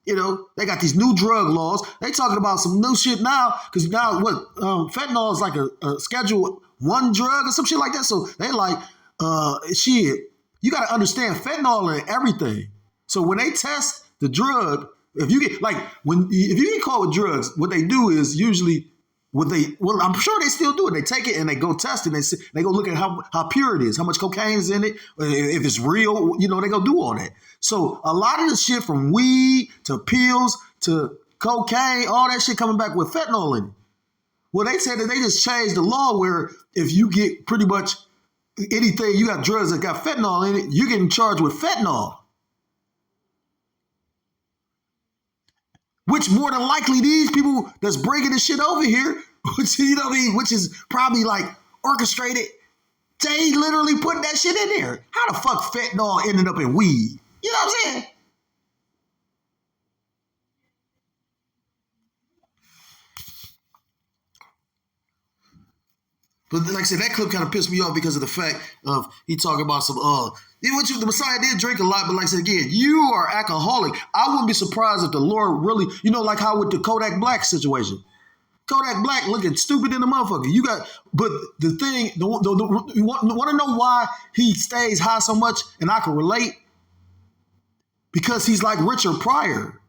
You know, they got these new drug laws. They talking about some new shit now, because now fentanyl is like a Schedule 1 drug or some shit like that. So they like, shit, you got to understand fentanyl and everything. So when they test the drug, if you get caught with drugs, what they do is usually I'm sure they still do it. They take it and they go test it. They go look at how pure it is, how much cocaine is in it, if it's real. You know, they go do all that. So a lot of the shit from weed to pills to cocaine, all that shit coming back with fentanyl in it. Well, they said that they just changed the law where if you get pretty much anything, you got drugs that got fentanyl in it, you're getting charged with fentanyl. Which more than likely these people that's bringing this shit over here, which, you know what I mean, which is probably like orchestrated, they literally put that shit in there. How the fuck fentanyl ended up in weed? You know what I'm saying? But like I said, that clip kind of pissed me off because of the fact of he talking about some, the Messiah did drink a lot, but like I said, again, you are alcoholic. I wouldn't be surprised if the Lord really, you know, like how with the Kodak Black situation. Kodak Black looking stupid in the motherfucker. But the thing, you want to know why he stays high so much, and I can relate? Because he's like Richard Pryor.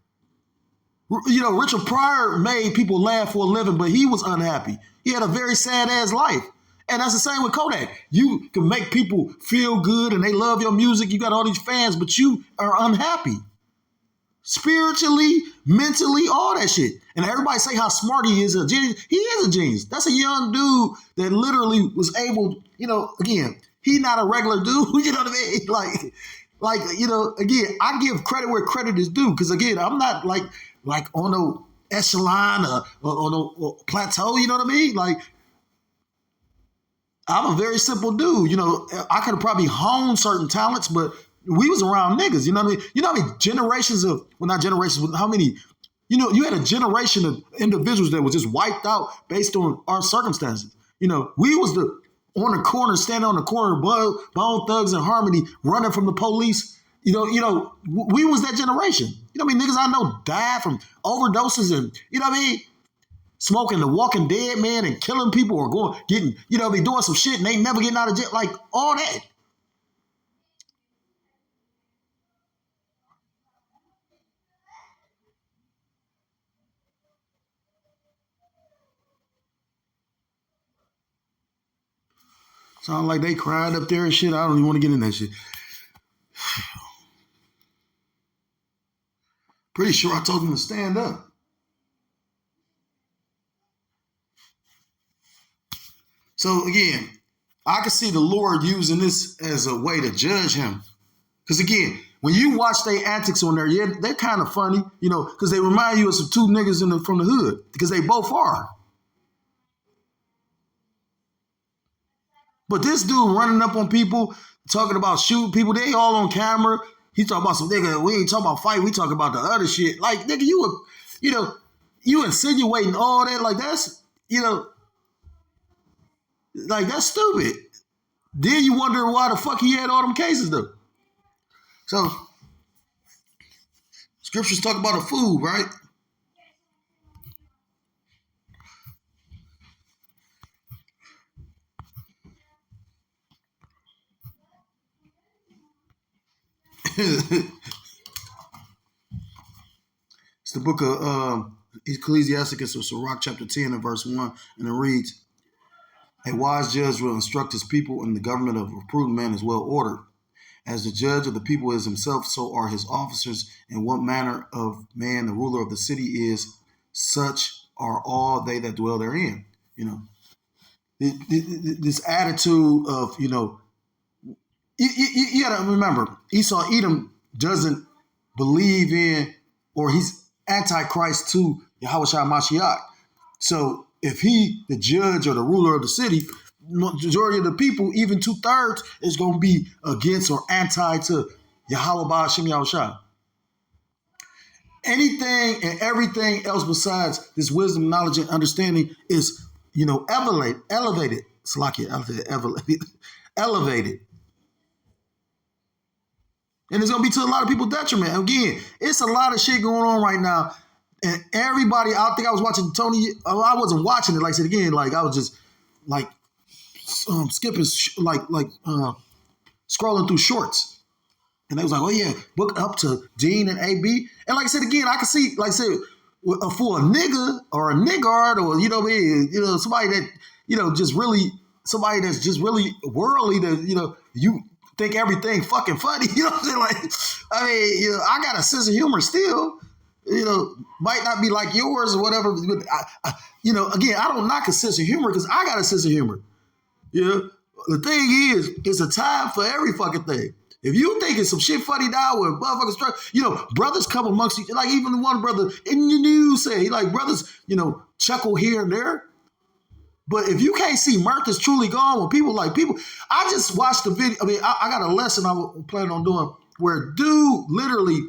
You know, Richard Pryor made people laugh for a living, but he was unhappy. He had a very sad-ass life. And that's the same with Kodak. You can make people feel good and they love your music. You got all these fans, but you are unhappy. Spiritually, mentally, all that shit. And everybody say how smart he is. A genius. He is a genius. That's a young dude that literally was able, you know, again, he not a regular dude. You know what I mean? Like, you know, again, I give credit where credit is due. Because again, I'm not like on no echelon or no plateau, you know what I mean? Like, I'm a very simple dude. You know, I could have probably honed certain talents, but we was around niggas, you know what I mean? You know how many generations of, well, not generations, but how many, you know, you had a generation of individuals that was just wiped out based on our circumstances. You know, we was on the corner, standing on the corner, Bone Thugs and Harmony, running from the police. You know, we was that generation. You know what I mean? Niggas I know died from overdoses and, you know what I mean? Smoking The Walking Dead, man, and killing people or getting, you know, doing some shit and they never getting out of jail. Like, all that. Sound like they cried up there and shit. I don't even want to get in that shit. Pretty sure I told them to stand up. So again, I can see the Lord using this as a way to judge him. Because again, when you watch their antics on there, yeah, they're kind of funny, you know, because they remind you of some two niggas from the hood, because they both are. But this dude running up on people, talking about shooting people, they all on camera. He talking about some nigga, we ain't talking about fight, we talking about the other shit. Like, nigga, you insinuating all that, like that's, you know, like that's stupid. Then you wonder why the fuck he had all them cases though. So, scriptures talk about a fool, right? the book of Ecclesiasticus or Sirach chapter 10 and verse 1, and it reads, a wise judge will instruct his people, and the government of a prudent man is well ordered. As the judge of the people is himself, so are his officers, and what manner of man the ruler of the city is, such are all they that dwell therein. You know, this attitude of, you know, you got to remember, Esau Edom doesn't believe in, or he's antichrist to Yahushua Mashiach. So if he, the judge or the ruler of the city, majority of the people, even 2/3, is going to be against or anti to Yahweh Ba'ashem Yahushua. Anything and everything else besides this wisdom, knowledge, and understanding is, you know, elevated. Salakia, elevated. And it's going to be to a lot of people's detriment. Again, it's a lot of shit going on right now. And everybody, I think I was watching Tony, I wasn't watching it, like I said again, like I was just like skipping, scrolling through shorts. And they was like, oh yeah, book up to Dean and AB. And like I said again, I can see, like I said, for a nigga or a niggard or, you know what I mean, you know, somebody that, you know, just really, somebody that's just really worldly, that, you know, you think everything fucking funny, you know what I'm saying? Like, I mean, you know, I got a sense of humor still, you know, might not be like yours or whatever, but I you know, again, I don't knock a sense of humor because I got a sense of humor. You know, the thing is, it's a time for every fucking thing. If you thinking some shit funny now with motherfuckers struggle, you know, brothers come amongst you, like even the one brother in the news say, like brothers, you know, chuckle here and there. But if you can't see mirth is truly gone when people, I just watched the video. I mean, I got a lesson I was planning on doing where dude literally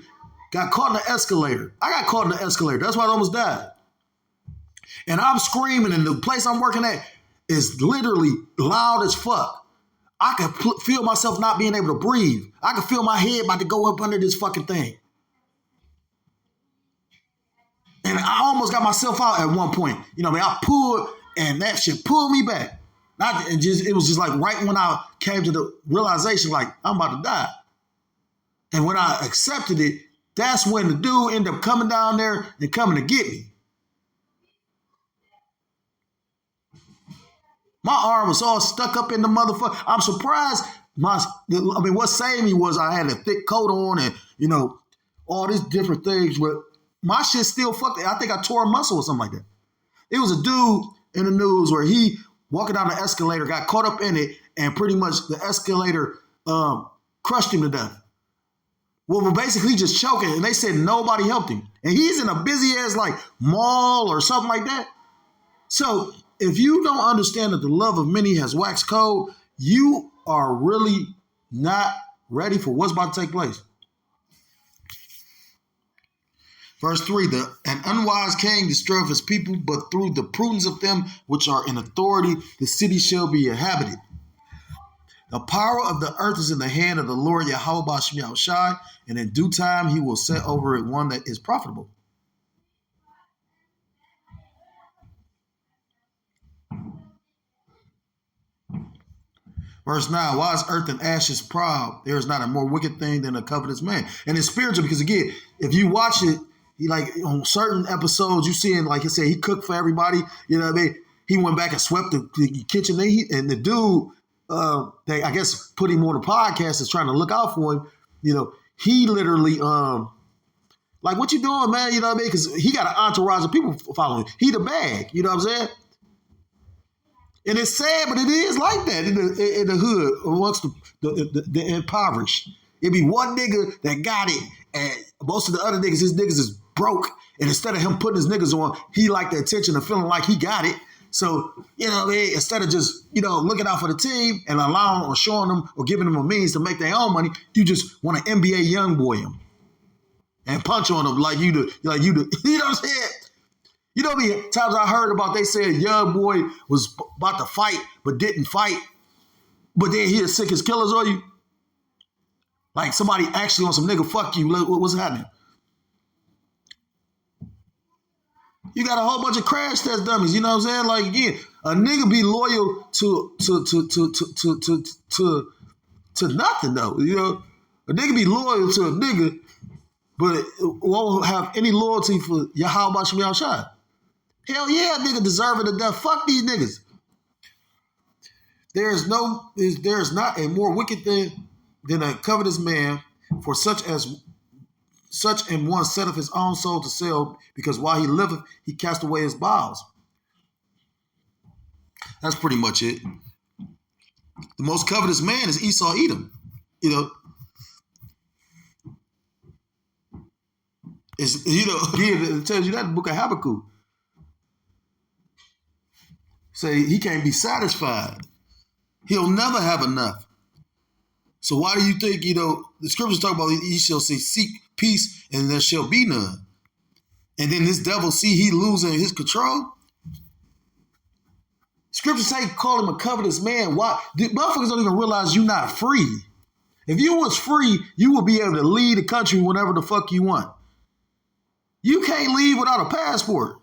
got caught in the escalator. I got caught in the escalator. That's why I almost died. And I'm screaming, and the place I'm working at is literally loud as fuck. I could feel myself not being able to breathe. I could feel my head about to go up under this fucking thing. And I almost got myself out at one point. You know what I mean? I pulled, and that shit pulled me back. It was just like right when I came to the realization, like, I'm about to die. And when I accepted it, that's when the dude ended up coming down there and coming to get me. My arm was all stuck up in the motherfucker. I'm surprised. What saved me was I had a thick coat on and, you know, all these different things. But my shit still fucked. I think I tore a muscle or something like that. It was a dude in the news where he walking down the escalator, got caught up in it, and pretty much the escalator crushed him to death. Well, we're basically just choking, and they said nobody helped him. And he's in a busy ass like mall or something like that. So if you don't understand that the love of many has waxed cold, you are really not ready for what's about to take place. Verse 3, an unwise king destroyeth his people, but through the prudence of them which are in authority, the city shall be inhabited. The power of the earth is in the hand of the Lord Yahweh Ba'ashem Yahushai, and in due time he will set over it one that is profitable. Verse 9, why is earth and ashes proud? There is not a more wicked thing than a covetous man. And it's spiritual because, again, if you watch it, he like on certain episodes, you see him, like he said, he cooked for everybody. You know what I mean? He went back and swept the kitchen. And the dude, they, I guess, put him on the podcast is trying to look out for him. You know, he literally, like, what you doing, man? You know what I mean? Because he got an entourage of people following him. He the bag. You know what I'm saying? And it's sad, but it is like that in the hood amongst the impoverished. It be one nigga that got it, and most of the other niggas, his niggas is broke. And instead of him putting his niggas on, he like the attention and feeling like he got it. So, you know what I mean? Instead of just, you know, looking out for the team and allowing or showing them or giving them a means to make their own money, you just want to NBA young boy him and punch on him like you do, you know what I'm saying? You know how many times I heard about they said young boy was about to fight but didn't fight, but then he'll sick his killers on you? Like somebody actually on some nigga fuck you, what's happening? You got a whole bunch of crash test dummies, you know what I'm saying? Like, again, a nigga be loyal to nothing though, you know? A nigga be loyal to a nigga but it won't have any loyalty for Yahweh Shem Yahushua. Hell yeah, nigga deserving of death. Fuck these niggas. There is not a more wicked thing than a covetous man, for such and one setteth his own soul to sell, because while he liveth, he cast away his bowels. That's pretty much it. The most covetous man is Esau Edom. You know, it tells you that in the book of Habakkuk. Say he can't be satisfied. He'll never have enough. So why do you think, the scriptures talk about he shall say, seek peace and there shall be none. And then this devil see he losing his control. Scriptures say call him a covetous man. Why? The motherfuckers don't even realize you're not free. If you was free, you would be able to leave the country whenever the fuck you want. You can't leave without a passport.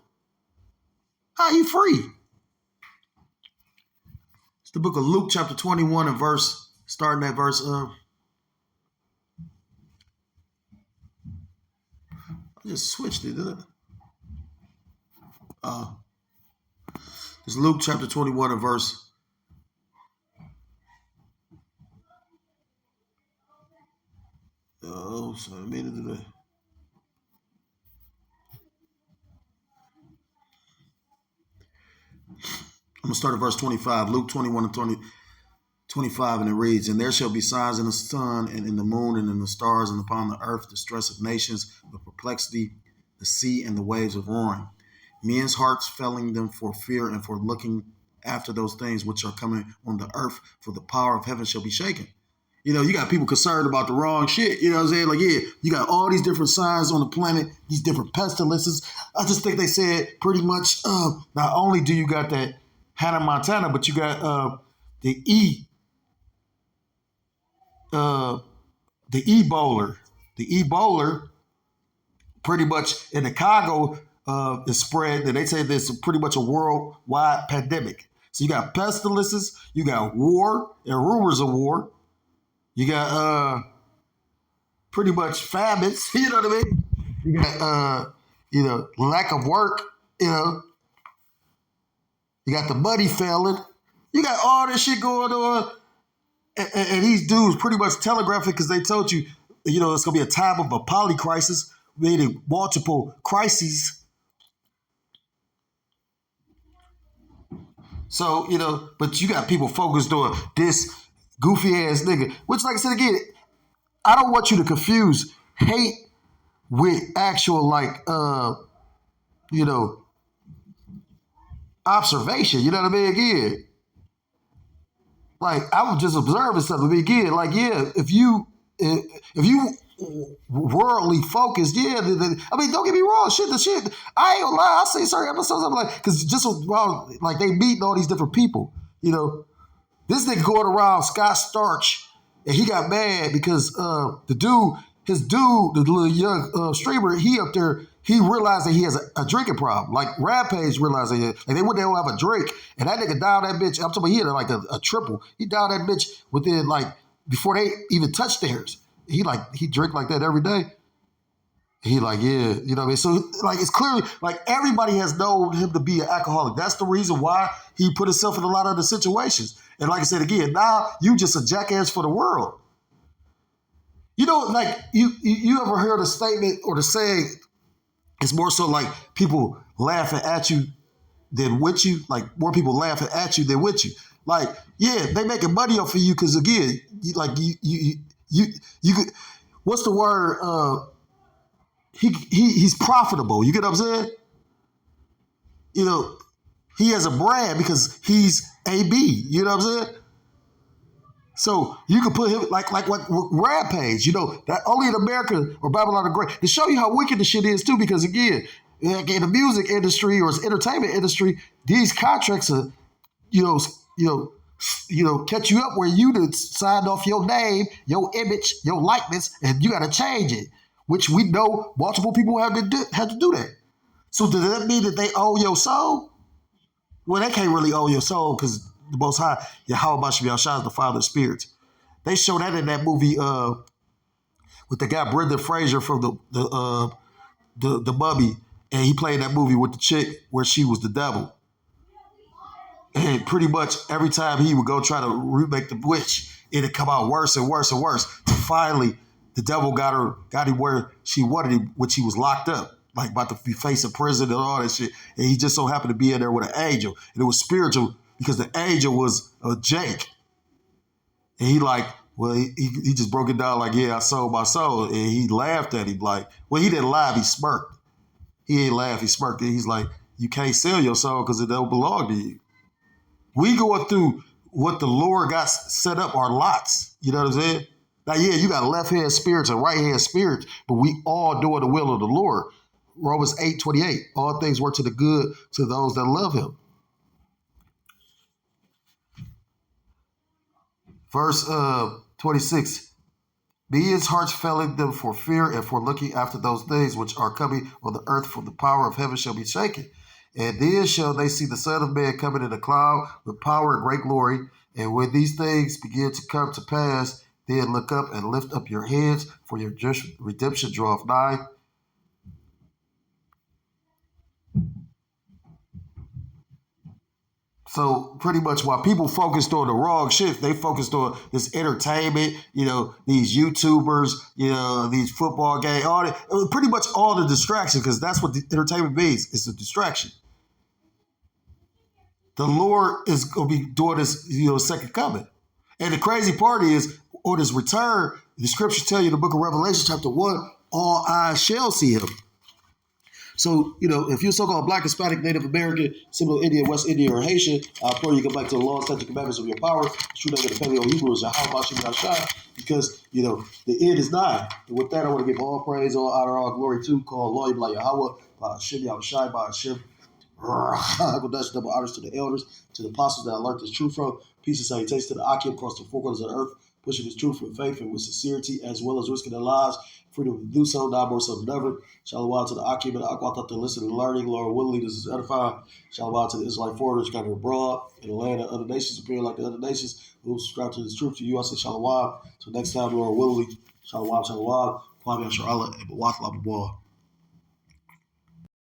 How you free? It's the book of Luke chapter 21 and starting at verse I just switched it, didn't I? It's Luke chapter 21 and verse. So I made it today. I'm going to start at verse 25. Luke 21 and 25, and it reads, and there shall be signs in the sun and in the moon and in the stars, and upon the earth distress of nations, the perplexity, the sea and the waves of roaring. Men's hearts failing them for fear and for looking after those things which are coming on the earth, for the power of heaven shall be shaken. You got people concerned about the wrong shit. You know what I'm saying? Like, yeah, you got all these different signs on the planet, these different pestilences. I just think they said pretty much, not only do you got that Hannah Montana, but you got the Ebola. The Ebola pretty much in the Congo is spread, and they say there's pretty much a worldwide pandemic. So you got pestilences, you got war and rumors of war. You got pretty much famines, you know what I mean? You got lack of work, you got the money failing. You got all this shit going on. And these dudes pretty much telegraphed it because they told you, it's going to be a time of a polycrisis, meaning multiple crises. So, but you got people focused on this goofy ass nigga, which, like I said again, I don't want you to confuse hate with actual, observation. You know what I mean? Again, like, I was just observing something. Again, like, yeah, if you worldly focused, yeah. I mean, don't get me wrong. The shit. I ain't gonna lie. I say certain episodes, I'm like, because just around, like, they meeting all these different people. This nigga going around Scott Storch, and he got mad because the little young streamer, he up there, he realized that he has a drinking problem. Like Rampage realized that they went there to have a drink, and that nigga downed that bitch. I'm talking about he had like a triple. He downed that bitch within before they even touched theirs. He drink like that every day. He yeah, you know what I mean? So it's clearly everybody has known him to be an alcoholic. That's the reason why he put himself in a lot of the situations. And like I said again, now you just a jackass for the world. You ever heard a statement or the saying, it's more so like people laughing at you than with you, like more people laughing at you than with you. Like, yeah, they making money off of you because again, you could, what's the word? He's profitable. You get what I'm saying? He has a brand because he's AB. You know what I'm saying? So you can put him like Rampage. That only in America or Babylon the Great to show you how wicked the shit is too. Because again, like in the music industry or entertainment industry, these contracts are, catch you up where you done signed off your name, your image, your likeness, and you got to change it. Which we know multiple people had to do that. So does that mean that they owe your soul? Well, they can't really owe your soul because the Most High, Yahweh Shem Yahushua is the Father of spirits. They show that in that movie, with the guy Brendan Fraser from the Mummy, and he played that movie with the chick where she was the devil. And pretty much every time he would go try to remake the witch, it'd come out worse and worse and worse. So finally, the devil got him where she wanted him when she was locked up, like about to be facing prison and all that shit. And he just so happened to be in there with an angel. And it was spiritual because the angel was Jake. And he like, well, he just broke it down like, yeah, I sold my soul. And he laughed at him like, well, he didn't laugh, he smirked. He ain't laugh, he smirked. And he's like, you can't sell your soul because it don't belong to you. We going through what the Lord got set up are lots. You know what I'm saying? Now, yeah, you got left-hand spirits and right-hand spirits, but we all doing the will of the Lord. Romans 8:28, all things work to the good to those that love him. Verse 26, be his hearts failing them for fear and for looking after those things which are coming on the earth, for the power of heaven shall be shaken. And then shall they see the Son of Man coming in a cloud with power and great glory. And when these things begin to come to pass, then look up and lift up your heads, for your redemption draweth nigh. So pretty much while people focused on the wrong shit, they focused on this entertainment, these YouTubers, these football games, pretty much all the distraction, because that's what the entertainment means. It's a distraction. The Lord is going to be doing this, second coming. And the crazy part is, on his return, the scriptures tell you in the book of Revelation, chapter 1, all eyes shall see him. So, if you're so-called Black, Hispanic, Native American, Seminole Indian, West Indian, or Haitian, I implore you to go back to the law, statute, commandments of your power. The true name of the Paleo Hebrew is Yahweh Shem Yahshai, because, the end is nigh. And with that, I want to give all praise, all honor, all glory to call Lord like Yahweh, by Shem Yahshai, by Shem. Double honors to the elders, to the apostles that I learned this truth from. Peace and salutations to the Akim across the four corners of the earth, pushing this truth with faith and with sincerity, as well as risking their lives. Freedom to do so, now more so than ever. Shalom to the Akim and the Aqua to listen and learning. Lord willing, this is edifying. Shalom to the Israelite foreigners scattered abroad in the land of other nations, appearing like the other nations who subscribe to this truth. To you, I say shalom. Till next time, Lord willing. Shalom, shalom. Kwame Asher Allah and Bawat Lababah.